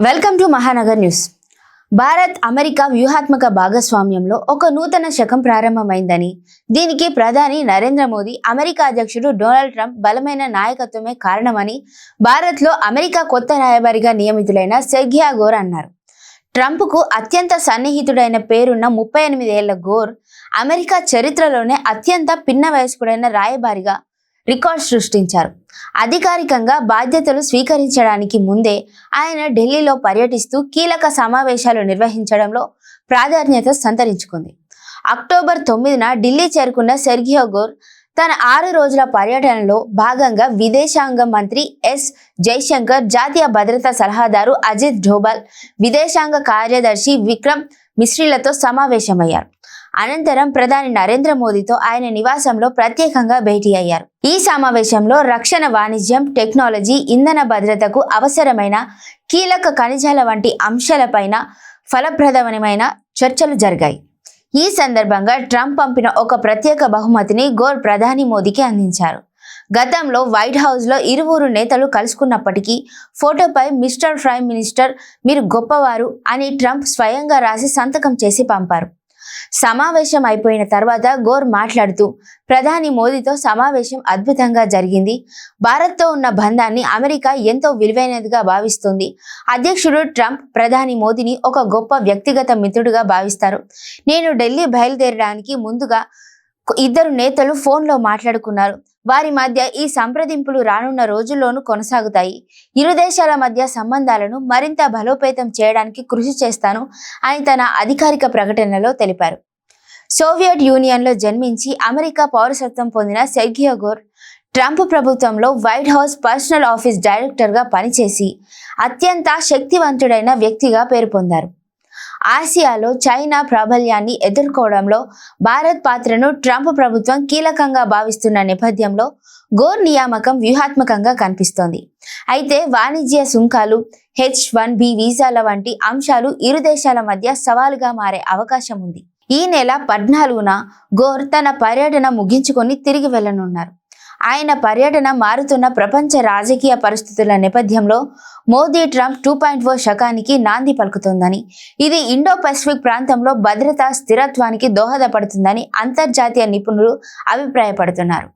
Welcome to Mahanagar news. Bharat America వ్యూహాత్మక భాగస్వామ్యంలో ఒక నూతన శకం ప్రారంభమైందని, దీనికి ప్రధాని నరేంద్ర మోదీ, అమెరికా అధ్యక్షుడు డొనాల్డ్ ట్రంప్ బలమైన నాయకత్వమే కారణమని భారత్లో అమెరికా కొత్త రాయబారిగా నియమితులైన సెర్గియో గోర్ అన్నారు. ట్రంప్కు అత్యంత సన్నిహితుడైన పేరున్న 38 ఏళ్ల గోర్ అమెరికా చరిత్రలోనే అత్యంత పిన్న వయస్కుడైన రాయబారిగా రికార్డ్ సృష్టించారు. అధికారికంగా బాధ్యతలు స్వీకరించడానికి ముందే ఆయన ఢిల్లీలో పర్యటిస్తూ కీలక సమావేశాలు నిర్వహించడంలో ప్రాధాన్యత సంతరించుకుంది. అక్టోబర్ 9న ఢిల్లీ చేరుకున్న సెర్గియో గోర్ తన 6 రోజుల పర్యటనలో భాగంగా విదేశాంగ మంత్రి ఎస్ జైశంకర్, జాతీయ భద్రతా సలహాదారు అజిత్ డోభాల్, విదేశాంగ కార్యదర్శి విక్రమ్ మిశ్రీలతో సమావేశమయ్యారు. అనంతరం ప్రధాని నరేంద్ర మోదీతో ఆయన నివాసంలో ప్రత్యేకంగా భేటీ అయ్యారు. ఈ సమావేశంలో రక్షణ, వాణిజ్యం, టెక్నాలజీ, ఇంధన భద్రతకు అవసరమైన కీలక ఖనిజాల వంటి అంశాలపైన ఫలప్రదమైన చర్చలు జరిగాయి. ఈ సందర్భంగా ట్రంప్ పంపిన ఒక ప్రత్యేక బహుమతిని గోర్ ప్రధాని మోదీకి అందించారు. గతంలో వైట్ హౌస్లో ఇరువురు నేతలు కలుసుకున్నప్పటికీ ఫోటోపై మిస్టర్ ప్రైమ్ మినిస్టర్, మీరు గొప్పవారు అని ట్రంప్ స్వయంగా రాసి సంతకం చేసి పంపారు. సమావేశం అయిపోయిన తర్వాత గోర్ మాట్లాడుతూ, ప్రధాని మోదీతో సమావేశం అద్భుతంగా జరిగింది. భారత్తో ఉన్న బంధాన్ని అమెరికా ఎంతో విలువైనదిగా భావిస్తుంది. అధ్యక్షుడు ట్రంప్ ప్రధాని మోదీని ఒక గొప్ప వ్యక్తిగత మిత్రుడిగా భావిస్తారు. నేను ఢిల్లీ బయలుదేరడానికి ముందుగా ఇద్దరు నేతలు ఫోన్లో మాట్లాడుకున్నారు. వారి మధ్య ఈ సంప్రదింపులు రానున్న రోజుల్లోనూ కొనసాగుతాయి. ఇరు దేశాల మధ్య సంబంధాలను మరింత బలోపేతం చేయడానికి కృషి చేస్తాను అని తన అధికారిక ప్రకటనలో తెలిపారు. సోవియట్ యూనియన్లో జన్మించి అమెరికా పౌరసత్వం పొందిన సెర్గియో గోర్ ట్రంప్ ప్రభుత్వంలో వైట్ హౌస్ పర్సనల్ ఆఫీస్ డైరెక్టర్గా పనిచేసి అత్యంత శక్తివంతుడైన వ్యక్తిగా పేరు పొందారు. ఆసియాలో చైనా ప్రాబల్యాన్ని ఎదుర్కోవడంలో భారత్ పాత్రను ట్రంప్ ప్రభుత్వం కీలకంగా భావిస్తున్న నేపథ్యంలో గోర్ నియామకం వ్యూహాత్మకంగా కనిపిస్తోంది. అయితే వాణిజ్య సుంకాలు, H-1B వీసాల వంటి అంశాలు ఇరు దేశాల మధ్య సవాలుగా మారే అవకాశం ఉంది. ఈ నెల 14న గోర్ తన పర్యటన ముగించుకొని తిరిగి వెళ్లనున్నారు. ఆయన పర్యటన మారుతున్న ప్రపంచ రాజకీయ పరిస్థితుల నేపథ్యంలో మోదీ ట్రంప్ 2.0 శకానికి నాంది పలుకుతోందని, ఇది ఇండో పసిఫిక్ ప్రాంతంలో భద్రతా స్థిరత్వానికి దోహదపడుతుందని అంతర్జాతీయ నిపుణులు అభిప్రాయపడుతున్నారు.